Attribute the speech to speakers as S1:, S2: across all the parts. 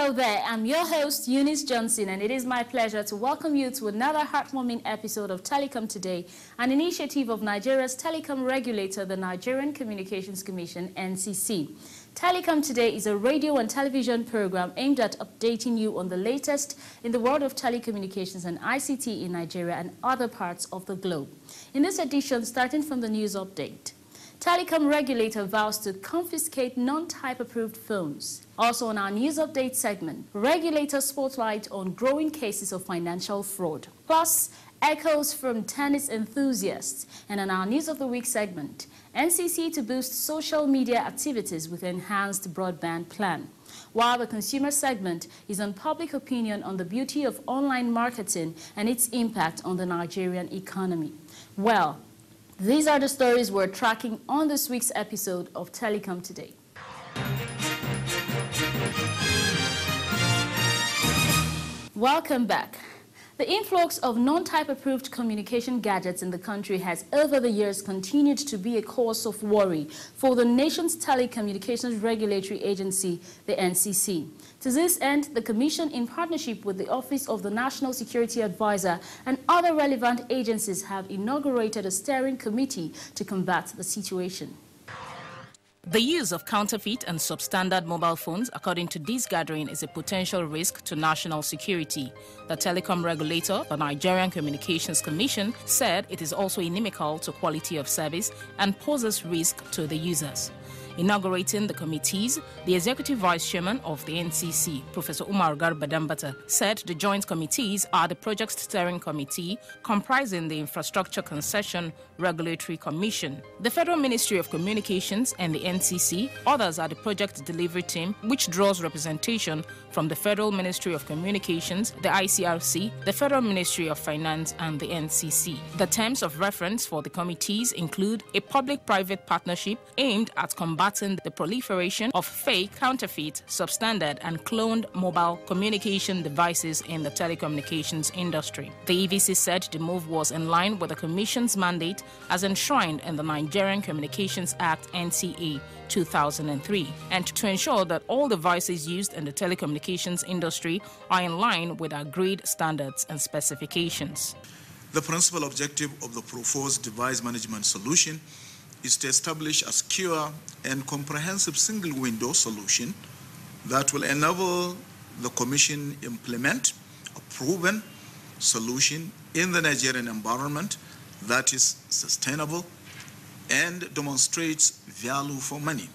S1: Hello there, I'm your host Eunice Johnson, and it is my pleasure to welcome you to another heartwarming episode of Telecom Today, an initiative of Nigeria's telecom regulator, the Nigerian Communications Commission, NCC. Telecom Today is a radio and television program aimed at updating you on the latest in the world of telecommunications and ICT in Nigeria and other parts of the globe. In this edition, starting from the news update, Telecom regulator vows to confiscate non-type approved phones. Also on our news update segment, regulator spotlight on growing cases of financial fraud. Plus, echoes from tennis enthusiasts. And on our news of the week segment, NCC to boost social media activities with enhanced broadband plan. While the consumer segment is on public opinion on the beauty of online marketing and its impact on the Nigerian economy. Well, these are the stories we're tracking on this week's episode of Telecom Today. Welcome back. The influx of non-type approved communication gadgets in the country has over the years continued to be a cause of worry for the nation's telecommunications regulatory agency, the NCC. To this end, the Commission, in partnership with the Office of the National Security Advisor and other relevant agencies, have inaugurated a steering committee to combat the situation. The use of counterfeit and substandard mobile phones, according to this gathering, is a potential risk to national security. The telecom regulator, the Nigerian Communications Commission, said it is also inimical to quality of service and poses risk to the users. Inaugurating the committees, the Executive Vice Chairman of the NCC, Professor Umar Garba Dambata, said the joint committees are the Project Steering Committee, comprising the Infrastructure Concession Regulatory Commission, the Federal Ministry of Communications and the NCC. Others are the Project Delivery Team, which draws representation from the Federal Ministry of Communications, the ICRC, the Federal Ministry of Finance and the NCC. The terms of reference for the committees include a public-private partnership aimed at combating the proliferation of fake, counterfeit, substandard and cloned mobile communication devices in the telecommunications industry. The EVC said the move was in line with the Commission's mandate as enshrined in the Nigerian Communications Act NCA 2003, and to ensure that all devices used in the telecommunications industry are in line with agreed standards and specifications.
S2: The principal objective of the proposed device management solution is to establish a secure and comprehensive single-window solution that will enable the Commission implement a proven solution in the Nigerian environment that is sustainable and demonstrates value for money.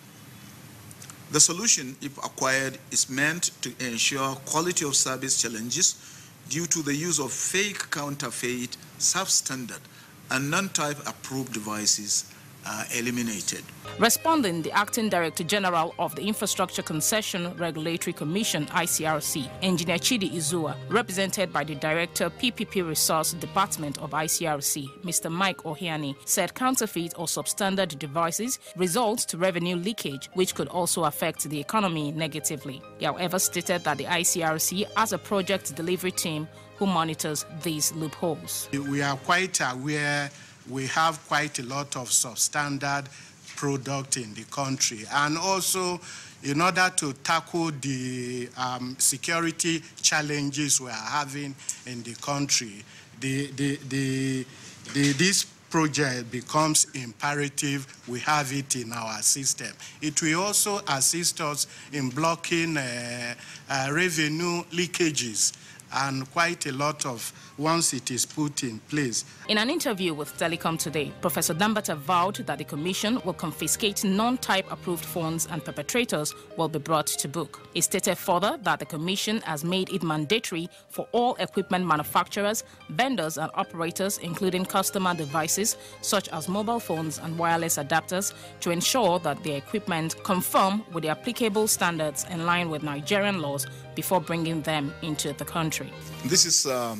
S2: The solution, if acquired, is meant to ensure quality of service challenges due to the use of fake, counterfeit, substandard, and non-type approved devices are eliminated.
S1: Responding, the Acting Director General of the Infrastructure Concession Regulatory Commission, ICRC, Engineer Chidi Izua, represented by the Director, PPP Resource Department of ICRC, Mr. Mike Ohiani, said counterfeit or substandard devices result to revenue leakage, which could also affect the economy negatively. He, however, stated that the ICRC has a project delivery team who monitors these loopholes.
S3: We are quite aware we have quite a lot of substandard product in the country, and also in order to tackle the security challenges we are having in the country, this project becomes imperative we have it in our system. It will also assist us in blocking revenue leakages and quite a lot of once it is put in place.
S1: In an interview with Telecom Today, Professor Dambata vowed that the Commission will confiscate non-type approved phones and perpetrators will be brought to book. He stated further that the Commission has made it mandatory for all equipment manufacturers, vendors and operators, including customer devices such as mobile phones and wireless adapters, to ensure that their equipment conform with the applicable standards in line with Nigerian laws before bringing them into the country.
S2: This is a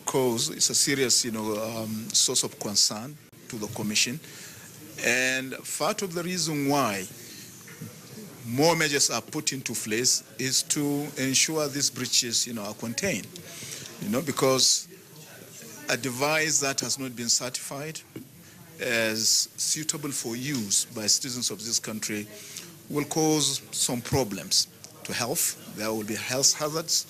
S2: cause, it's a serious, source of concern to the Commission, and part of the reason why more measures are put into place is to ensure these breaches, are contained, because a device that has not been certified as suitable for use by citizens of this country will cause some problems. to health. There will be health hazards,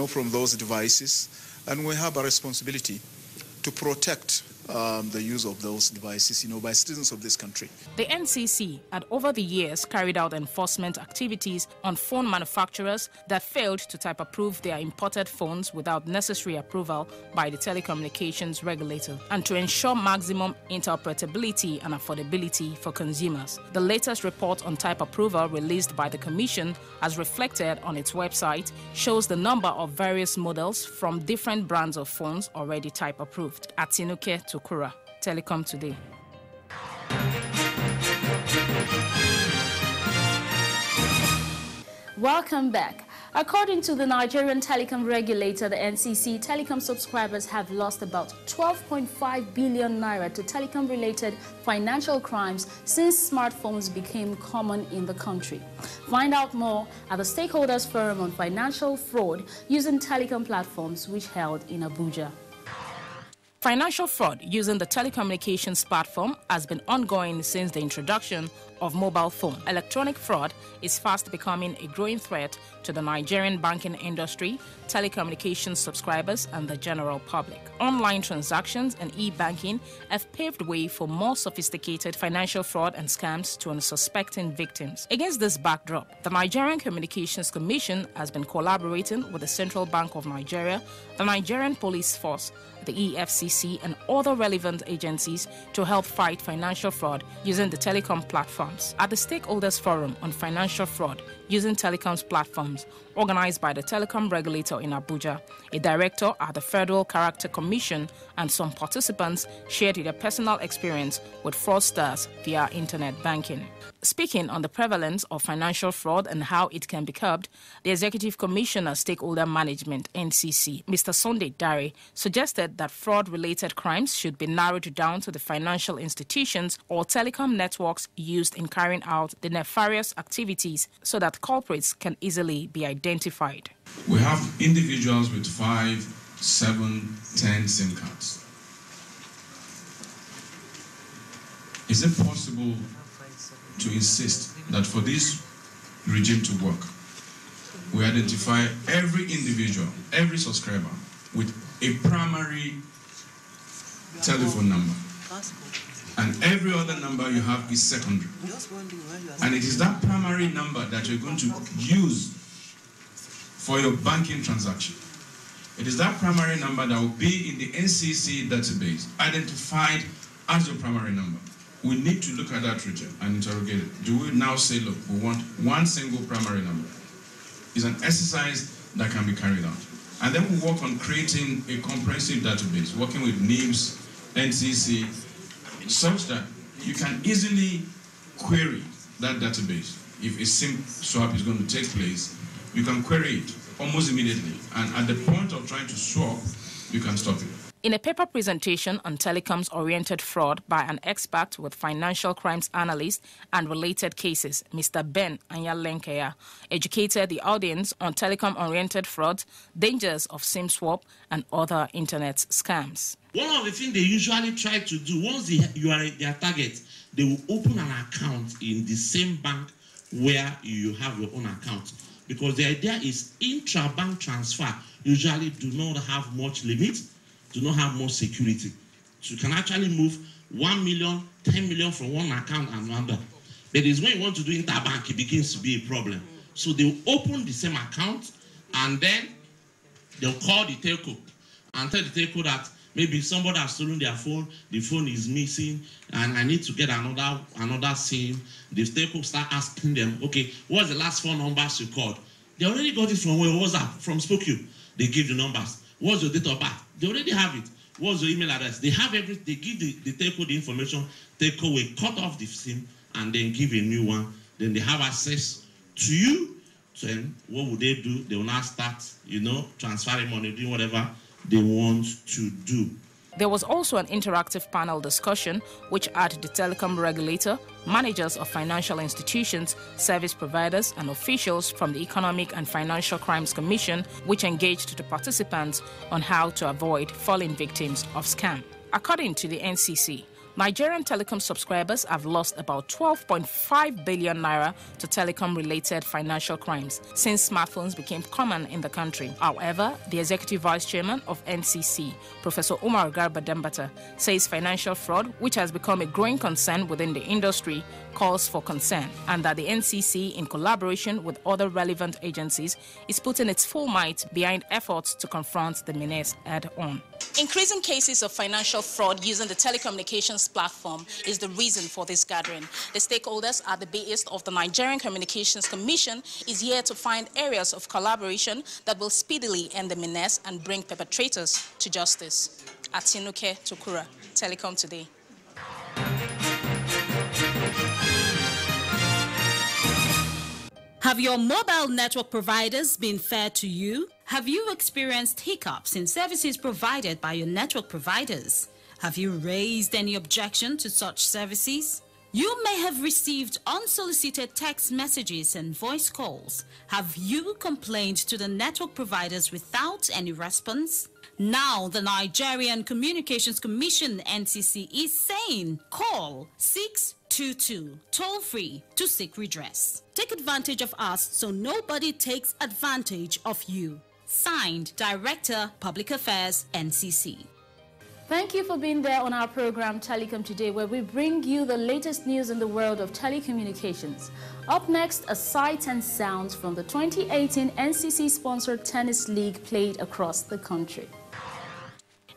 S2: from those devices. And we have a responsibility to protect the use of those devices, by citizens of this country.
S4: The NCC had over the years carried out enforcement activities on phone manufacturers that failed to type approve their imported phones without necessary approval by the telecommunications regulator and to ensure maximum interoperability and affordability for consumers. The latest report on type approval released by the Commission, as reflected on its website, shows the number of various models from different brands of phones already type approved. Atinuke Tukura, Telecom Today.
S1: Welcome back. According to the Nigerian telecom regulator, the NCC, telecom subscribers have lost about 12.5 billion naira to telecom-related financial crimes since smartphones became common in the country. Find out more at the Stakeholders Forum on Financial Fraud using telecom platforms, which held in Abuja.
S4: Financial fraud using the telecommunications platform has been ongoing since the introduction of mobile phone. Electronic fraud is fast becoming a growing threat to the Nigerian banking industry, telecommunications subscribers, and the general public. Online transactions and e-banking have paved way for more sophisticated financial fraud and scams to unsuspecting victims. Against this backdrop, the Nigerian Communications Commission has been collaborating with the Central Bank of Nigeria, the Nigerian Police Force, the EFCC, and other relevant agencies to help fight financial fraud using the telecom platforms. At the Stakeholders Forum on Financial Fraud using telecoms platforms, organized by the telecom regulator in Abuja, a director at the Federal Character Commission, and some participants shared their personal experience with fraudsters via internet banking. Speaking on the prevalence of financial fraud and how it can be curbed, the Executive Commissioner Stakeholder Management, NCC, Mr. Sunday Dare, suggested that fraud-related crimes should be narrowed down to the financial institutions or telecom networks used in carrying out the nefarious activities so that culprits can easily be identified.
S5: We have individuals with 5, 7, 10 SIM cards. Is it possible to insist that for this regime to work, we identify every individual, every subscriber with a primary telephone number, and every other number you have is secondary, and it is that primary number that you're going to use for your banking transaction. It is that primary number that will be in the NCC database identified as your primary number. We need to look at that region and interrogate it. Do we now say, look, we want one single primary number? It's an exercise that can be carried out. And then we work on creating a comprehensive database, working with NIMS, NCC, such that you can easily query that database. If a SIM swap is going to take place, you can query it almost immediately. And at the point of trying to swap, you can stop it.
S4: In a paper presentation on telecoms-oriented fraud by an expert with financial crimes analyst and related cases, Mr. Ben Anyalenkea, educated the audience on telecom-oriented fraud, dangers of SIM swap, and other internet scams.
S6: One of the things they usually try to do, once you are their target, they will open an account in the same bank where you have your own account. Because the idea is intra-bank transfer usually do not have much limit, do not have more security. So you can actually move 1 million, 10 million from one account and another. But it's when you want to do interbank, it begins to be a problem. So they'll open the same account and then they'll call the telco and tell the telco that maybe somebody has stolen their phone, the phone is missing, and I need to get another SIM. The telco start asking them, okay, what's the last 4 numbers you called? They already got it from where was that? From Spokane. They give the numbers. What's your date of birth? They already have it. What's your email address? They have everything. They give the telco the information. Telco will cut off the SIM and then give a new one. Then they have access to you. So then what would they do? They will now start, transferring money, doing whatever they want to do.
S4: There was also an interactive panel discussion which had the telecom regulator, managers of financial institutions, service providers, and officials from the Economic and Financial Crimes Commission, which engaged the participants on how to avoid falling victims of scam. According to the NCC, Nigerian Telecom subscribers have lost about 12.5 billion naira to telecom-related financial crimes since smartphones became common in the country. However, the Executive Vice Chairman of NCC, Professor Umar Garba Dambata, says financial fraud, which has become a growing concern within the industry, calls for concern, and that the NCC, in collaboration with other relevant agencies, is putting its full might behind efforts to confront the menace head-on. Increasing cases of financial fraud using the telecommunications platform is the reason for this gathering. The stakeholders at the base of the Nigerian Communications Commission is here to find areas of collaboration that will speedily end the menace and bring perpetrators to justice. Atinuke Tokura, Telecom Today.
S7: Have your mobile network providers been fair to you? Have you experienced hiccups in services provided by your network providers? Have you raised any objection to such services? You may have received unsolicited text messages and voice calls. Have you complained to the network providers without any response? Now the Nigerian Communications Commission (NCC) is saying call 622 toll-free to seek redress. Take advantage of us so nobody takes advantage of you. Signed, Director, Public Affairs, NCC.
S1: Thank you for being there on our program Telecom Today, where we bring you the latest news in the world of telecommunications. Up next, a sight and sounds from the 2018 NCC-sponsored tennis league played across the country.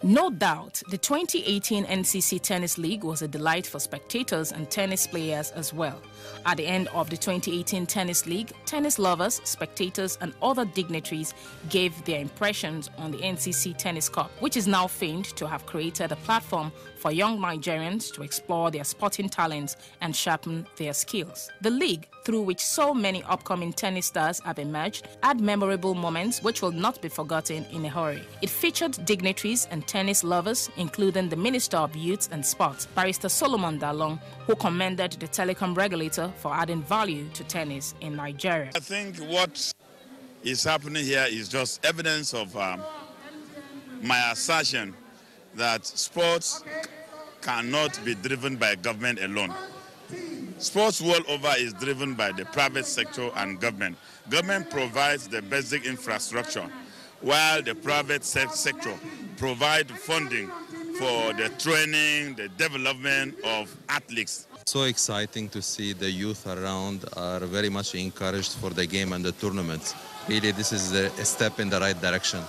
S4: No doubt, the 2018 NCC Tennis League was a delight for spectators and tennis players as well. At the end of the 2018 Tennis League, tennis lovers, spectators, and other dignitaries gave their impressions on the NCC Tennis Cup, which is now famed to have created a platform for young Nigerians to explore their sporting talents and sharpen their skills. The league, through which so many upcoming tennis stars have emerged, had memorable moments which will not be forgotten in a hurry. It featured dignitaries and tennis lovers, including the Minister of Youth and Sports, Barrister Solomon Dalong, who commended the telecom regulator for adding value to tennis in Nigeria.
S8: I think what is happening here is just evidence of my assertion that sports cannot be driven by government alone. Sports world over is driven by the private sector and government. Government provides the basic infrastructure, while the private sector provides funding for the training, the development of athletes.
S9: So exciting to see the youth around are very much encouraged for the game and the tournaments. Really, this is a step in the right direction.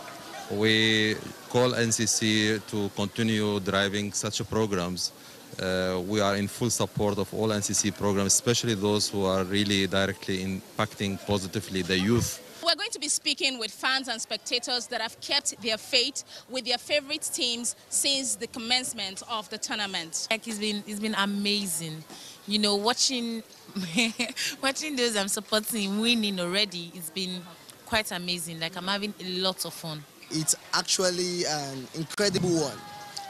S9: We call NCC to continue driving such programs. We are in full support of all NCC programs, especially those who are really directly impacting positively the youth.
S4: We're going to be speaking with fans and spectators that have kept their faith with their favorite teams since the commencement of the tournament.
S10: Like it's been amazing. You know, watching those I'm supporting winning already, it's been quite amazing. Like I'm having a lot of fun.
S11: It's actually an incredible one,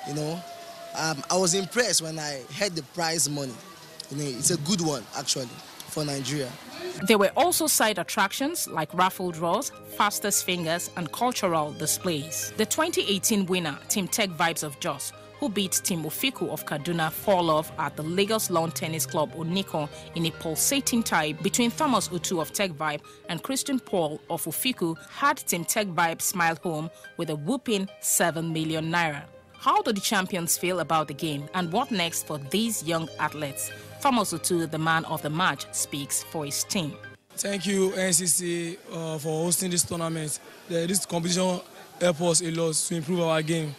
S11: you know. I was impressed when I heard the prize money. You know, it's a good one, actually, for Nigeria.
S4: There were also side attractions like raffle draws, fastest fingers, and cultural displays. The 2018 winner, Team Tech Vibes of Jos, who beat Team Ufiku of Kaduna 4-love at the Lagos Lawn Tennis Club Oniko in a pulsating tie between Thomas Utu of Tech Vibe and Christian Paul of Ufiku, had Team Tech Vibe smile home with a whooping 7 million naira. How do the champions feel about the game, and what next for these young athletes? Thomas Utu, the man of the match, speaks for his team.
S12: Thank you, NCC, for hosting this tournament. This competition helped us a lot to improve our game.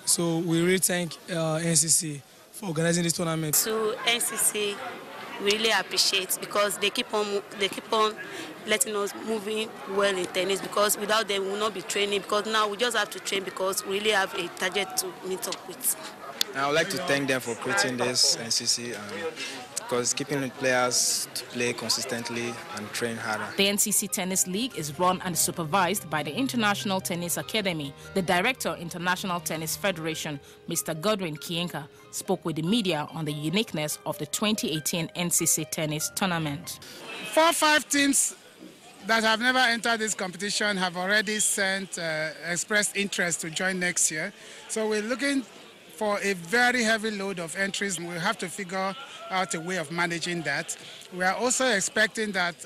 S12: So we really thank NCC for organizing this tournament.
S13: To NCC, we really appreciate because they keep on letting us moving well in tennis, because without them we will not be training, because now we just have to train because we really have a target to meet up with.
S14: I would like to thank them for creating this NCC because keeping players to play consistently and train harder.
S4: The NCC Tennis League is run and supervised by the International Tennis Academy. The Director, International Tennis Federation, Mr. Godwin Kienka, spoke with the media on the uniqueness of the 2018 NCC Tennis Tournament.
S15: 4 or 5 teams that have never entered this competition have already expressed interest to join next year. So we're looking for a very heavy load of entries. We have to figure out a way of managing that. We are also expecting that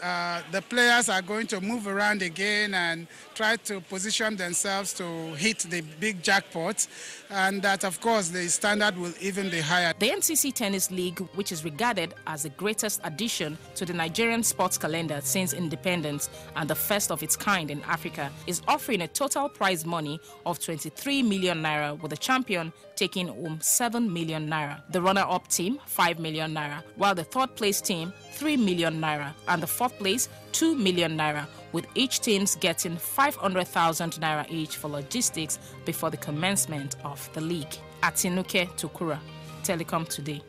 S15: the players are going to move around again and try to position themselves to hit the big jackpots, and that, of course, the standard will even be higher.
S4: The NCC Tennis League, which is regarded as the greatest addition to the Nigerian sports calendar since independence and the first of its kind in Africa, is offering a total prize money of 23 million naira, with the champion taking home 7 million naira, the runner-up team 5 million naira, while the third place team 3 million naira and the fourth place 2 million naira, with each teams getting 500,000 naira each for logistics before the commencement of the league. Atinuke Tukura, Telecom Today.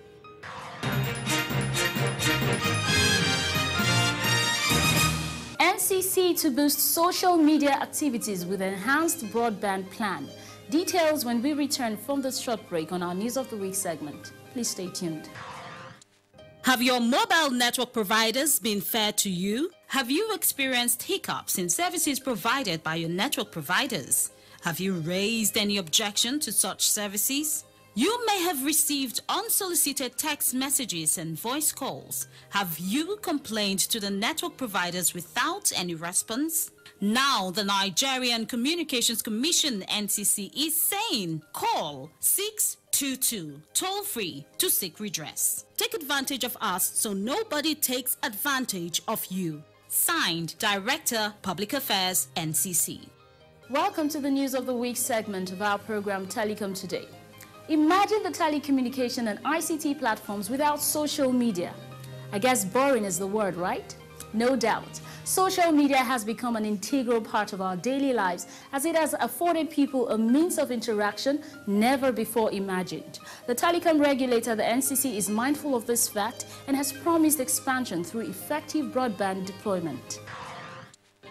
S1: NCC to boost social media activities with enhanced broadband plan. Details when we return from this short break on our News of the Week segment. Please stay tuned.
S7: Have your mobile network providers been fair to you? Have you experienced hiccups in services provided by your network providers? Have you raised any objection to such services? You may have received unsolicited text messages and voice calls. Have you complained to the network providers without any response? Now the Nigerian Communications Commission (NCC) is saying call 622 toll-free to seek redress. Take advantage of us so nobody takes advantage of you. Signed, Director, Public Affairs, NCC.
S1: Welcome to the News of the Week segment of our program Telecom Today. Imagine the telecommunication and ICT platforms without social media. I guess boring is the word, right? No doubt. Social media has become an integral part of our daily lives as it has afforded people a means of interaction never before imagined. The telecom regulator, the NCC, is mindful of this fact and has promised expansion through effective broadband deployment.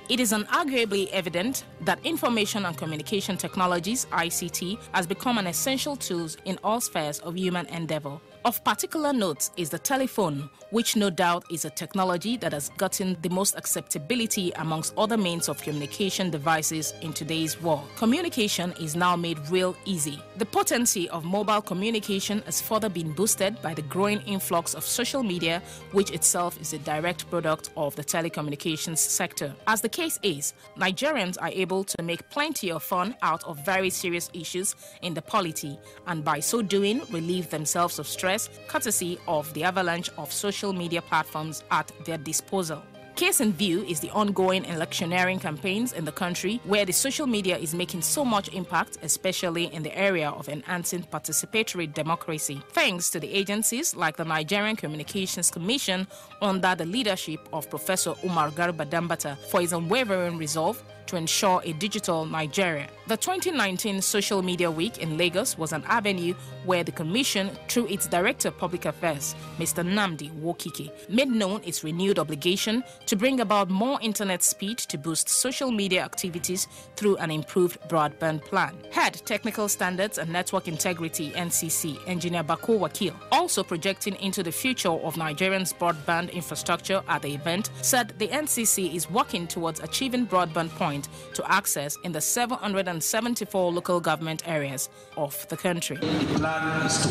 S4: It is unarguably evident that information and communication technologies, ICT, has become an essential tool in all spheres of human endeavor. Of particular note is the telephone, which no doubt is a technology that has gotten the most acceptability amongst other means of communication devices in today's world. Communication is now made real easy. The potency of mobile communication has further been boosted by the growing influx of social media, which itself is a direct product of the telecommunications sector. As the case is, Nigerians are able to make plenty of fun out of very serious issues in the polity, and by so doing relieve themselves of stress courtesy of the avalanche of social media platforms at their disposal. Case in view is the ongoing electioneering campaigns in the country, where the social media is making so much impact, especially in the area of enhancing participatory democracy. Thanks to the agencies like the Nigerian Communications Commission under the leadership of Professor Umar Garba Dambata for his unwavering resolve to ensure a digital Nigeria. The 2019 Social Media Week in Lagos was an avenue where the Commission, through its Director of Public Affairs, Mr. Nnamdi Wokike, made known its renewed obligation to bring about more internet speed to boost social media activities through an improved broadband plan. Head Technical Standards and Network Integrity (NCC) Engineer Bako Wakil, also projecting into the future of Nigeria's broadband infrastructure at the event, said the NCC is working towards achieving broadband point to access in the 774 local government areas of the country.
S16: The plan is to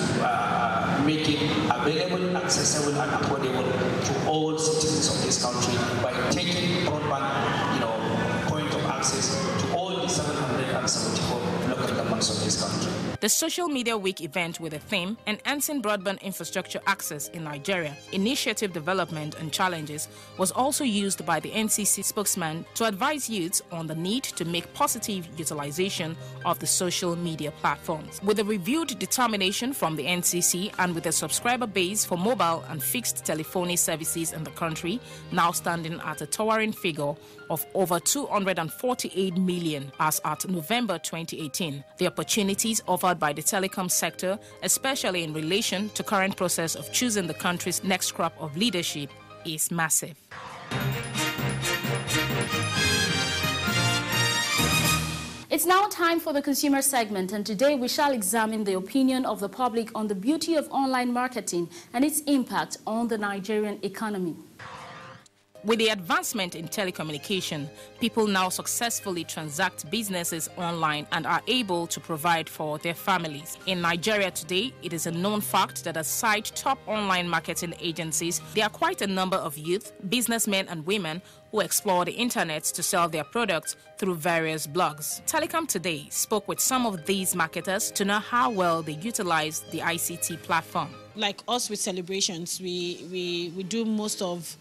S16: make it available, accessible, and affordable to all citizens of this country by taking broadband, point of access to all the 774 local governments of this country.
S4: The Social Media Week event with the theme Enhancing Broadband Infrastructure Access in Nigeria, Initiative Development and Challenges was also used by the NCC spokesman to advise youths on the need to make positive utilization of the social media platforms. With a reviewed determination from the NCC and with a subscriber base for mobile and fixed telephony services in the country now standing at a towering figure of over 248 million as at November 2018, the opportunities offered by the telecom sector, especially in relation to current process of choosing the country's next crop of leadership, is massive.
S1: It's now time for the consumer segment, and today we shall examine the opinion of the public on the beauty of online marketing and its impact on the Nigerian economy.
S4: With the advancement in telecommunication, people now successfully transact businesses online and are able to provide for their families. In Nigeria today, it is a known fact that aside top online marketing agencies, there are quite a number of youth, businessmen and women who explore the internet to sell their products through various blogs. Telecom Today spoke with some of these marketers to know how well they utilize the ICT platform.
S17: Like us with celebrations, we do most of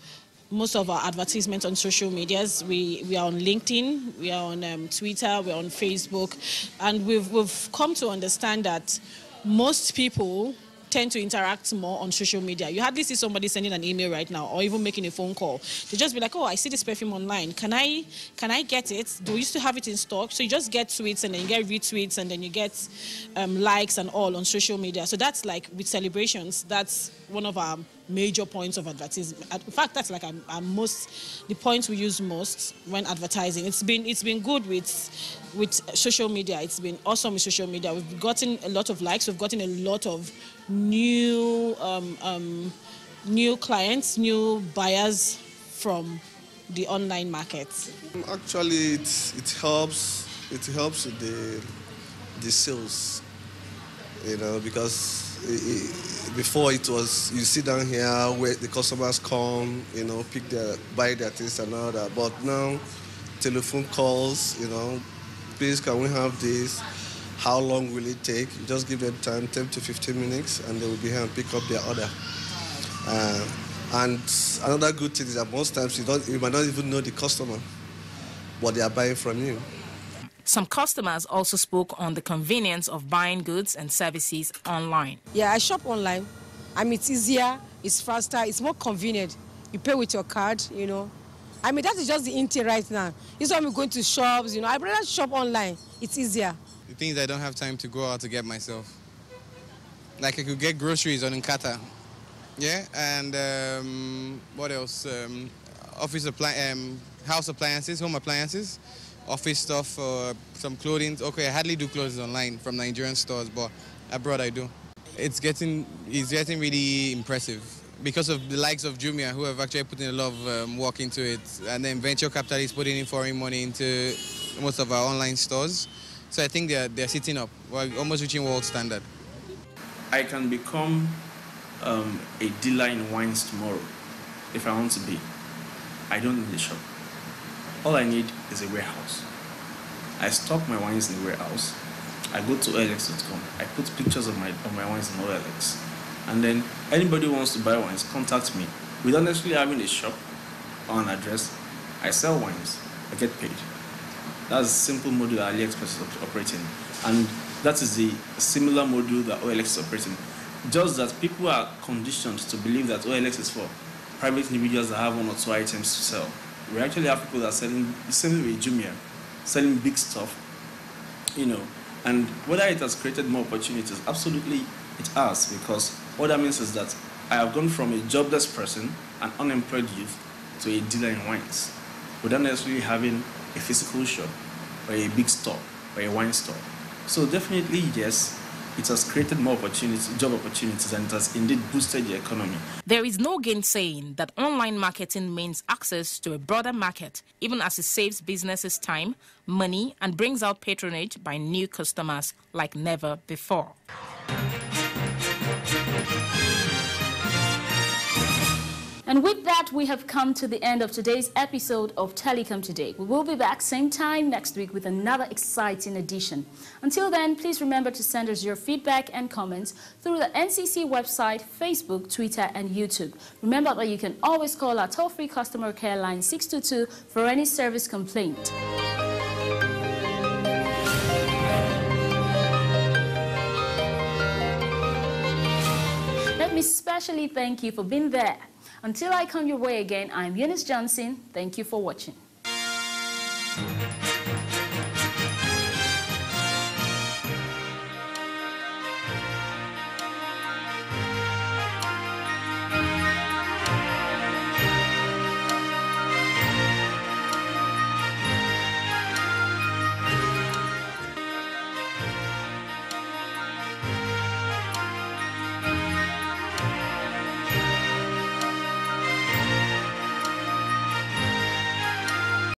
S17: our advertisements on social medias. We are on LinkedIn, we are on Twitter, we're on Facebook, and we've come to understand that most people tend to interact more on social media. You hardly see somebody sending an email right now or even making a phone call. They just be like, oh, I see this perfume online. Can I get it? Do you still have it in stock? So you just get tweets and then you get retweets and then you get likes and all on social media. So that's like with celebrations, that's one of our major points of advertising. In fact, that's like the points we use most when advertising. It's been good with social media. It's been awesome with social media. We've gotten a lot of likes. We've gotten a lot of new clients, new buyers from the online market.
S18: Actually, it helps with the sales, because before it was you sit down here where the customers come, buy their things and all that. But now, telephone calls, please can we have this? How long will it take? You just give them time, 10 to 15 minutes, and they will be here and pick up their order. And another good thing is that most times you might not even know the customer, but they are buying from you.
S4: Some customers also spoke on the convenience of buying goods and services online.
S19: Yeah, I shop online. It's easier, it's faster, it's more convenient. You pay with your card, that is just the intent right now. This is why I'm going to shops, I'd rather shop online. It's easier.
S20: The thing is I don't have time to go out to get myself. Like I could get groceries on Nkata. Yeah, and what else? House appliances, home appliances. Office stuff, some clothing. Okay, I hardly do clothes online from Nigerian stores, but abroad I do. It's getting really impressive because of the likes of Jumia, who have actually put in a lot of work into it, and then venture capitalists putting in foreign money into most of our online stores. So I think they're sitting up. We're almost reaching world standard.
S21: I can become a dealer in wines tomorrow if I want to be. I don't need a shop. All I need is a warehouse. I stock my wines in the warehouse. I go to OLX.com. I put pictures of my wines in OLX. And then anybody who wants to buy wines, contact me. Without necessarily having a shop or an address, I sell wines. I get paid. That's a simple model that AliExpress is operating. And that is the similar model that OLX is operating. Just that people are conditioned to believe that OLX is for private individuals that have one or two items to sell. We actually have people that are selling the same way Jumia, selling big stuff, and whether it has created more opportunities, absolutely it has, because what that means is that I have gone from a jobless person, an unemployed youth, to a dealer in wines, without necessarily having a physical shop or a big store or a wine store. So definitely, yes, it has created more opportunities, job opportunities, and it has indeed boosted the economy.
S4: There is no gainsaying that online marketing means access to a broader market, even as it saves businesses time, money, and brings out patronage by new customers like never before.
S1: And with that, we have come to the end of today's episode of Telecom Today. We will be back same time next week with another exciting edition. Until then, please remember to send us your feedback and comments through the NCC website, Facebook, Twitter, and YouTube. Remember that you can always call our toll-free customer care line 622 for any service complaint. Let me especially thank you for being there. Until I come your way again, I'm Eunice Johnson. Thank you for watching.